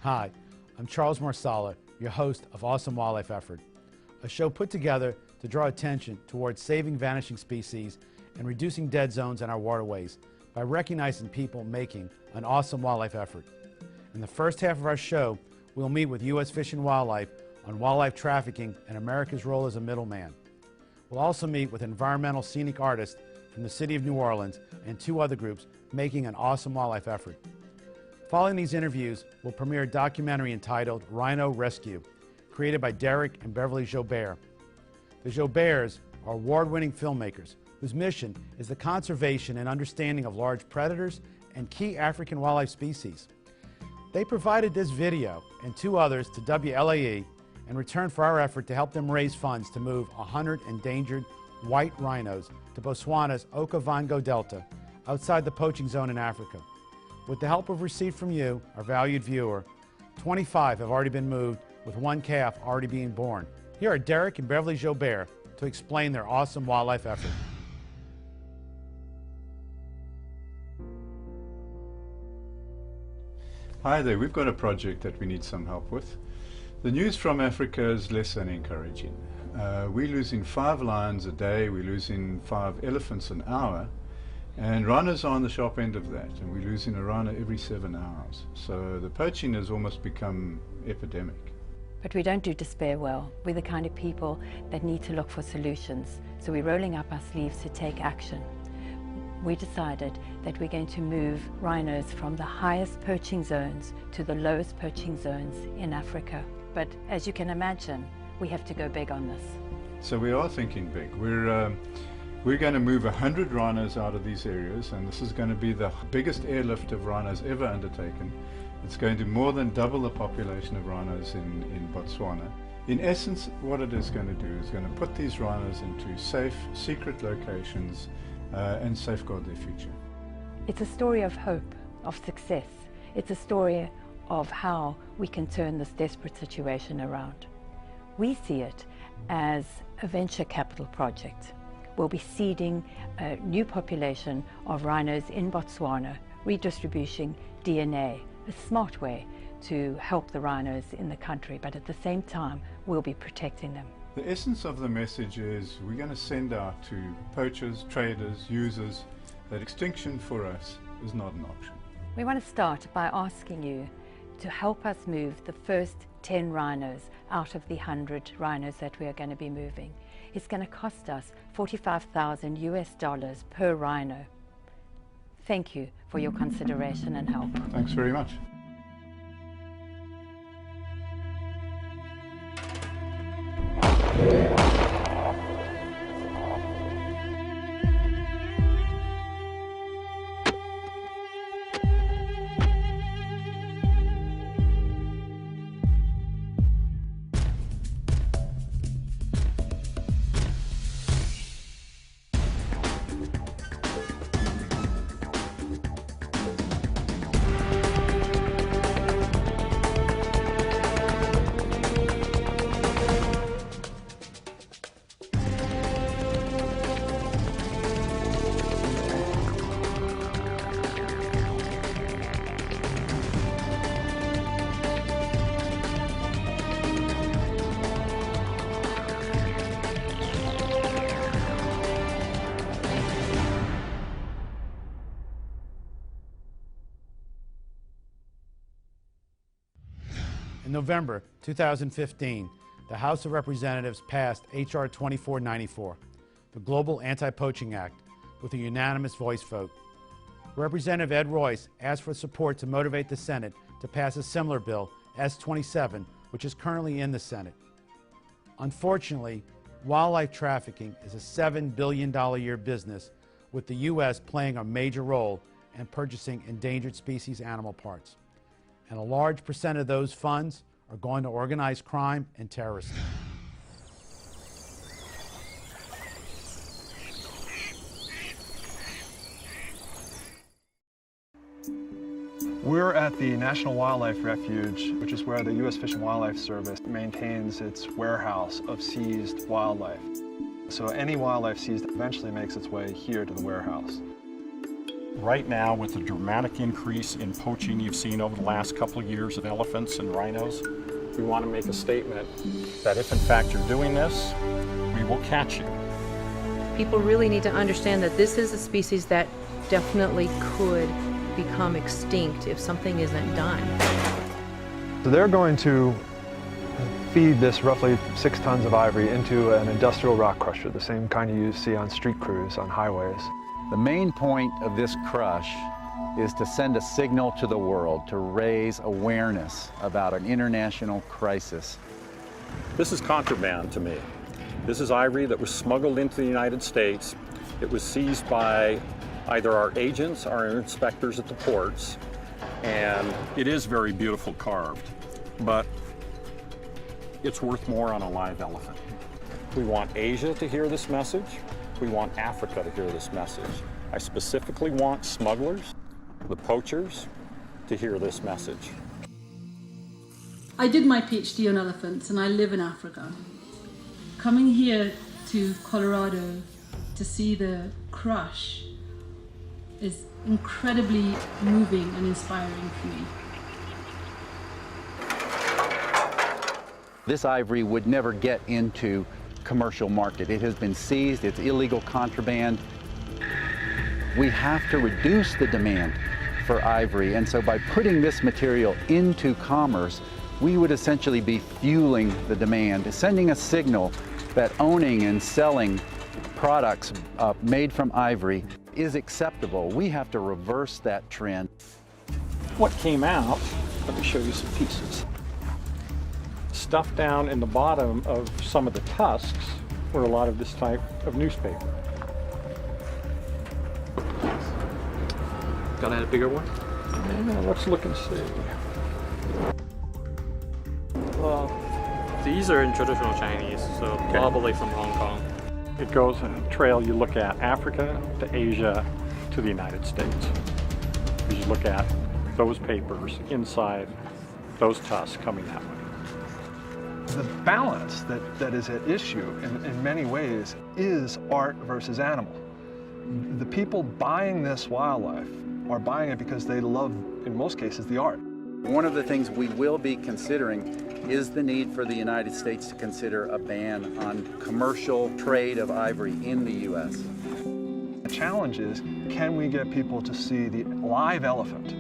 Hi, I'm Charles Marsala, your host of Awesome Wildlife Effort, a show put together to draw attention towards saving vanishing species and reducing dead zones in our waterways by recognizing people making an awesome wildlife effort. In the first half of our show, we'll meet with U.S. Fish and Wildlife on wildlife trafficking and America's role as a middleman. We'll also meet with environmental scenic artists from the city of New Orleans and two other groups making an awesome wildlife effort. Following these interviews, we'll premiere a documentary entitled Rhino Rescue, created by Derek and Beverly Jobert. The Joberts are award-winning filmmakers whose mission is the conservation and understanding of large predators and key African wildlife species. They provided this video and two others to WLAE in return for our effort to help them raise funds to move 100 endangered white rhinos to Botswana's Okavango Delta, outside the poaching zone in Africa. With the help of receipt from you, our valued viewer, 25 have already been moved, with one calf already being born. Here are Derek and Beverly Jobert to explain their awesome wildlife effort. Hi there, we've got a project that we need some help with. The news from Africa is less than encouraging. We're losing 5 lions a day, we're losing 5 elephants an hour, and rhinos are on the sharp end of that, and we're losing a rhino every 7 hours. So the poaching has almost become epidemic. But we don't do despair well. We're the kind of people that need to look for solutions. So we're rolling up our sleeves to take action. We decided that we're going to move rhinos from the highest poaching zones to the lowest poaching zones in Africa. But as you can imagine, we have to go big on this. So we are thinking big. We're going to move 100 rhinos out of these areas, and this is going to be the biggest airlift of rhinos ever undertaken. It's going to more than double the population of rhinos in Botswana. In essence, what it is going to do is going to put these rhinos into safe, secret locations and safeguard their future. It's a story of hope, of success. It's a story of how we can turn this desperate situation around. We see it as a venture capital project. We'll be seeding a new population of rhinos in Botswana, redistributing DNA, a smart way to help the rhinos in the country, but at the same time, we'll be protecting them. The essence of the message is we're going to send out to poachers, traders, users, that extinction for us is not an option. We want to start by asking you to help us move the first 10 rhinos out of the 100 rhinos that we are going to be moving. It's going to cost us $45,000 US per rhino. Thank you for your consideration and help. Thanks very much. In November 2015, the House of Representatives passed H.R. 2494, the Global Anti-Poaching Act, with a unanimous voice vote. Representative Ed Royce asked for support to motivate the Senate to pass a similar bill, S-27, which is currently in the Senate. Unfortunately, wildlife trafficking is a $7 billion a year business, with the U.S. playing a major role in purchasing endangered species animal parts. And a large percent of those funds are going to organized crime and terrorism. We're at the National Wildlife Refuge, which is where the U.S. Fish and Wildlife Service maintains its warehouse of seized wildlife. So any wildlife seized eventually makes its way here to the warehouse. Right now, with the dramatic increase in poaching you've seen over the last couple of years of elephants and rhinos, we want to make a statement that if in fact you're doing this, we will catch you. People really need to understand that this is a species that definitely could become extinct if something isn't done. So they're going to feed this roughly 6 tons of ivory into an industrial rock crusher, the same kind you see on street crews on highways. The main point of this crush is to send a signal to the world, to raise awareness about an international crisis. This is contraband to me. This is ivory that was smuggled into the United States. It was seized by either our agents or our inspectors at the ports, and it is very beautiful carved, but it's worth more on a live elephant. We want Asia to hear this message. We want Africa to hear this message. I specifically want smugglers, the poachers, to hear this message. I did my PhD on elephants and I live in Africa. Coming here to Colorado to see the crush is incredibly moving and inspiring for me. This ivory would never get into commercial market. It has been seized, it's illegal contraband. We have to reduce the demand for ivory, and so by putting this material into commerce, we would essentially be fueling the demand, sending a signal that owning and selling products made from ivory is acceptable. We have to reverse that trend. What came out, let me show you some pieces. Stuffed down in the bottom of some of the tusks were a lot of this type of newspaper. Got a bigger one? Yeah, let's look and see. Well, these are in traditional Chinese, so probably from Hong Kong. It goes in a trail you look at Africa to Asia to the United States. You look at those papers inside those tusks coming that way. The balance that is at issue in many ways is art versus animal. The people buying this wildlife are buying it because they love, in most cases, the art. One of the things we will be considering is the need for the United States to consider a ban on commercial trade of ivory in the U.S. The challenge is, can we get people to see the live elephant,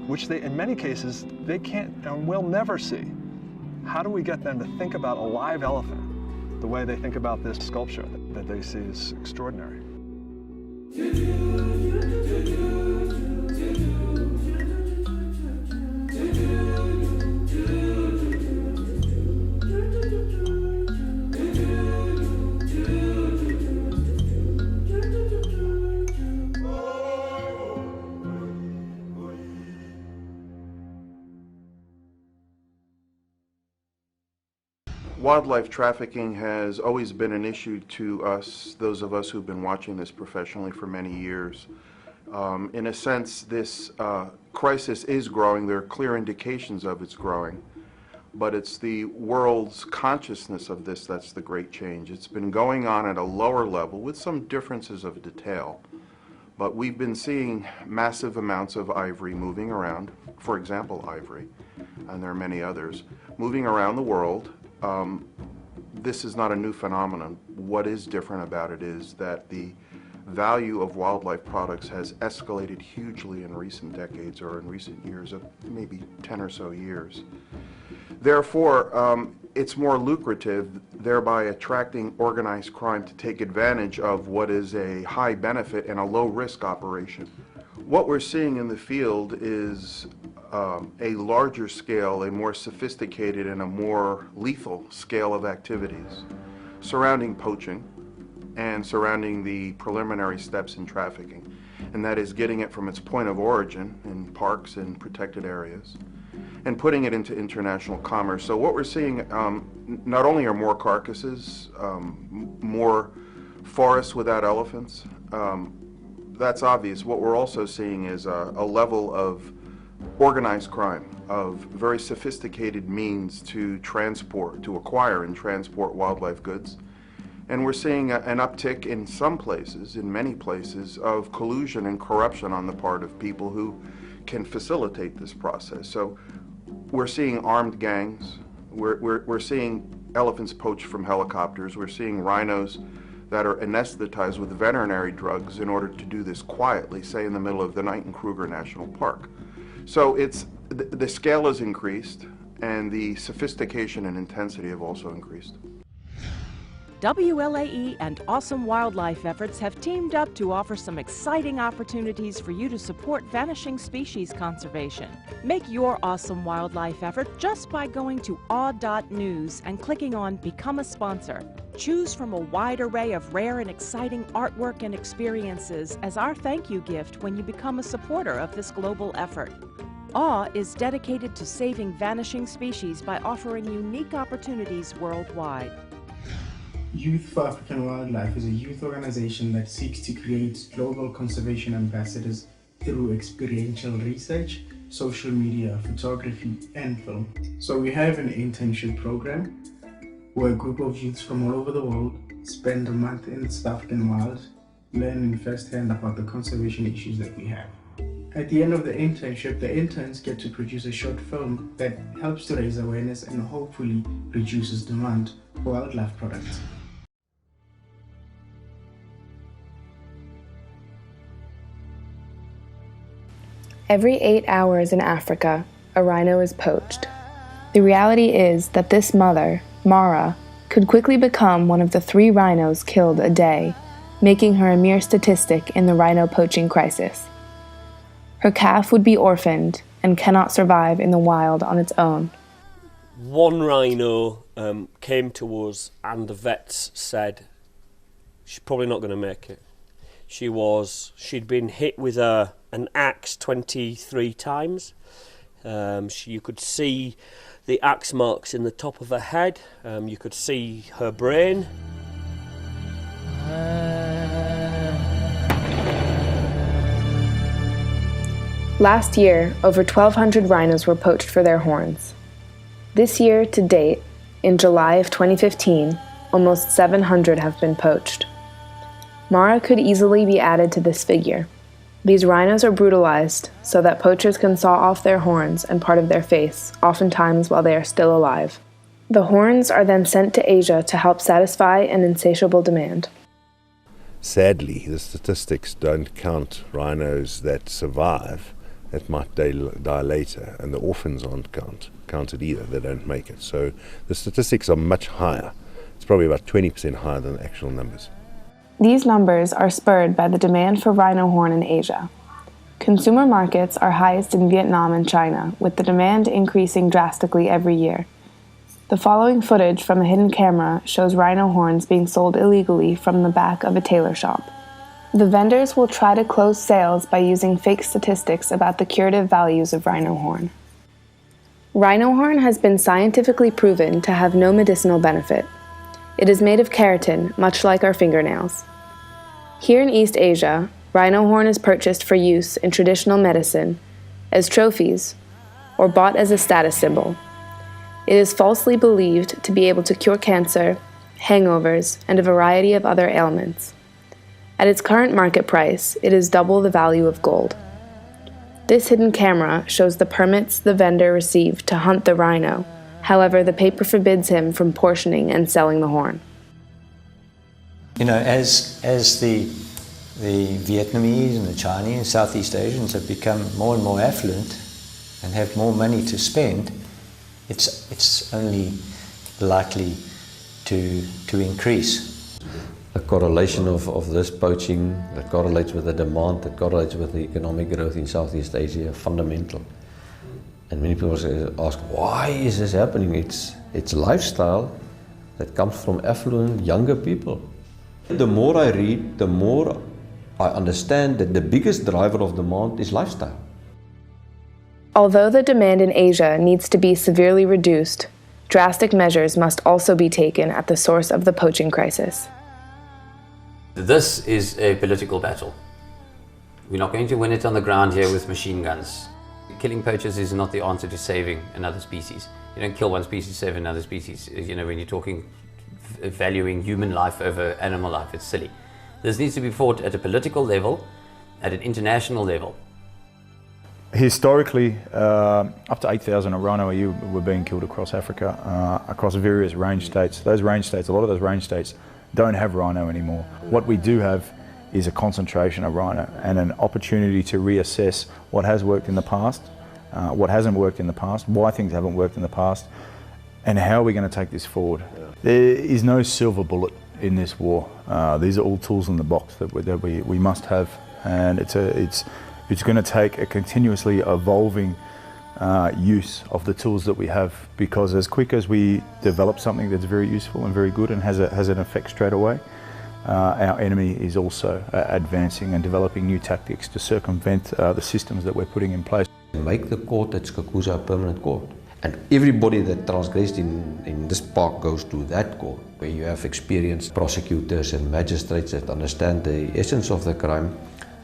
which they, in many cases, they can't and will never see? How do we get them to think about a live elephant the way they think about this sculpture that they see as extraordinary? Wildlife trafficking has always been an issue to us, those of us who've been watching this professionally for many years. In a sense, this crisis is growing. There are clear indications of it's growing, but it's the world's consciousness of this that's the great change. It's been going on at a lower level with some differences of detail, but we've been seeing massive amounts of ivory moving around, for example, ivory, and there are many others, moving around the world. This is not a new phenomenon. What is different about it is that the value of wildlife products has escalated hugely in recent decades, or in recent years, of maybe 10 or so years. Therefore, it's more lucrative, thereby attracting organized crime to take advantage of what is a high benefit and a low risk operation. What we're seeing in the field is a larger scale, a more sophisticated and a more lethal scale of activities surrounding poaching and surrounding the preliminary steps in trafficking. And that is getting it from its point of origin in parks and protected areas and putting it into international commerce. So what we're seeing, not only are more carcasses, more forests without elephants, that's obvious. What we're also seeing is a level of organized crime, of very sophisticated means to transport, to acquire and transport wildlife goods, And we're seeing an uptick in some places, in many places, of collusion and corruption on the part of people who can facilitate this process. So we're seeing armed gangs, we're seeing elephants poached from helicopters, we're seeing rhinos that are anesthetized with veterinary drugs in order to do this quietly, say in the middle of the night in Kruger National Park. So the scale has increased, and the sophistication and intensity have also increased. WLAE and Awesome Wildlife Efforts have teamed up to offer some exciting opportunities for you to support vanishing species conservation. Make your awesome wildlife effort just by going to awe.news and clicking on Become a Sponsor. Choose from a wide array of rare and exciting artwork and experiences as our thank you gift when you become a supporter of this global effort. AWE is dedicated to saving vanishing species by offering unique opportunities worldwide. Youth for African Wildlife is a youth organization that seeks to create global conservation ambassadors through experiential research, social media, photography, and film. So we have an internship program where a group of youths from all over the world spend a month in South African wild, learning firsthand about the conservation issues that we have. At the end of the internship, the interns get to produce a short film that helps to raise awareness and hopefully reduces demand for wildlife products. Every 8 hours in Africa, a rhino is poached. The reality is that this mother, Mara, could quickly become one of the 3 rhinos killed a day, making her a mere statistic in the rhino poaching crisis. Her calf would be orphaned and cannot survive in the wild on its own. One rhino came to us and the vets said she's probably not going to make it. She'd been hit with an axe 23 times. You could see the axe marks in the top of her head. You could see her brain. Last year, over 1,200 rhinos were poached for their horns. This year, to date, in July of 2015, almost 700 have been poached. Mara could easily be added to this figure. These rhinos are brutalized so that poachers can saw off their horns and part of their face, oftentimes while they are still alive. The horns are then sent to Asia to help satisfy an insatiable demand. Sadly, the statistics don't count rhinos that survive, that might die later, and the orphans aren't counted either, they don't make it. So the statistics are much higher. It's probably about 20% higher than the actual numbers. These numbers are spurred by the demand for rhino horn in Asia. Consumer markets are highest in Vietnam and China, with the demand increasing drastically every year. The following footage from a hidden camera shows rhino horns being sold illegally from the back of a tailor shop. The vendors will try to close sales by using fake statistics about the curative values of rhino horn. Rhino horn has been scientifically proven to have no medicinal benefit. It is made of keratin, much like our fingernails. Here in East Asia, rhino horn is purchased for use in traditional medicine, as trophies, or bought as a status symbol. It is falsely believed to be able to cure cancer, hangovers, and a variety of other ailments. At its current market price, it is double the value of gold. This hidden camera shows the permits the vendor received to hunt the rhino. However, the paper forbids him from portioning and selling the horn. You know, as the Vietnamese and the Chinese and Southeast Asians have become more and more affluent and have more money to spend, it's only likely to increase. The correlation of this poaching that correlates with the demand, that correlates with the economic growth in Southeast Asia, fundamental. And many people ask, why is this happening? It's lifestyle that comes from affluent, younger people. The more I read, the more I understand that the biggest driver of demand is lifestyle. Although the demand in Asia needs to be severely reduced, drastic measures must also be taken at the source of the poaching crisis. This is a political battle. We're not going to win it on the ground here with machine guns. Killing poachers is not the answer to saving another species. You don't kill one species to save another species. You know, when you're talking valuing human life over animal life. It's silly. This needs to be fought at a political level, at an international level. Historically, up to 8,000 rhino a year were being killed across Africa, across various range states. Those range states, a lot of those range states don't have rhino anymore. What we do have is a concentration of rhino and an opportunity to reassess what has worked in the past, what hasn't worked in the past, why things haven't worked in the past, and how are we going to take this forward. There is no silver bullet in this war. These are all tools in the box that we must have, and it's going to take a continuously evolving use of the tools that we have, because as quick as we develop something that's very useful and very good and has an effect straight away, our enemy is also advancing and developing new tactics to circumvent the systems that we're putting in place. Make the court at Skakusa a permanent court. And everybody that transgressed in this park goes to that court, where you have experienced prosecutors and magistrates that understand the essence of the crime.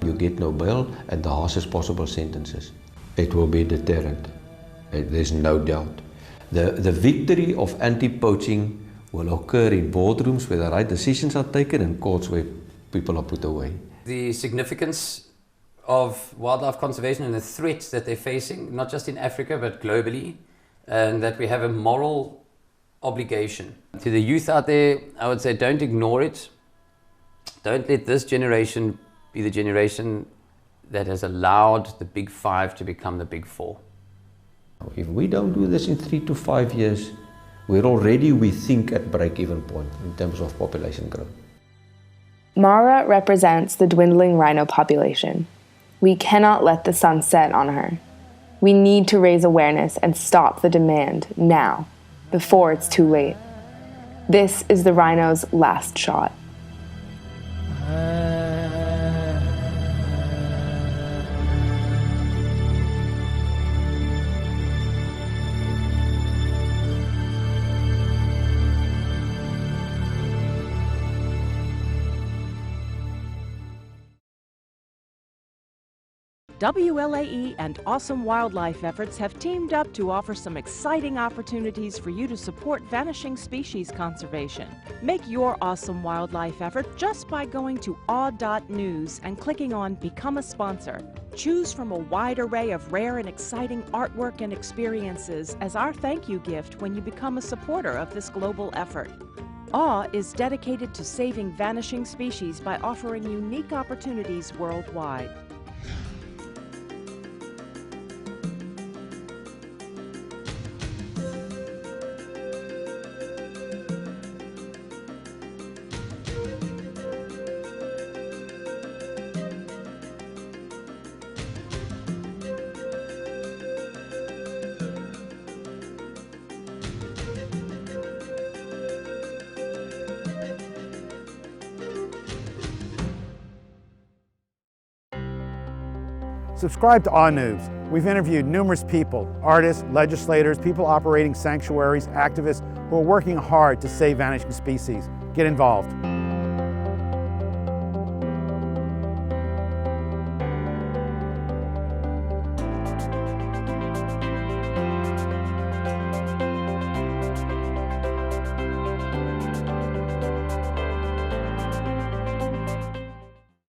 You get no bail and the harshest possible sentences. It will be a deterrent. There's no doubt. The victory of anti-poaching will occur in boardrooms where the right decisions are taken and courts where people are put away. The significance of wildlife conservation and the threats that they're facing, not just in Africa but globally, and that we have a moral obligation. To the youth out there, I would say don't ignore it. Don't let this generation be the generation that has allowed the big five to become the big four. If we don't do this in 3 to 5 years, we think at break-even point in terms of population growth. Mara represents the dwindling rhino population. We cannot let the sun set on her. We need to raise awareness and stop the demand now, before it's too late. This is the rhino's last shot. WLAE and Awesome Wildlife Efforts have teamed up to offer some exciting opportunities for you to support vanishing species conservation. Make your Awesome Wildlife effort just by going to awe.news and clicking on Become a Sponsor. Choose from a wide array of rare and exciting artwork and experiences as our thank you gift when you become a supporter of this global effort. AWE is dedicated to saving vanishing species by offering unique opportunities worldwide. Subscribe to AWE News. We've interviewed numerous people, artists, legislators, people operating sanctuaries, activists who are working hard to save vanishing species. Get involved.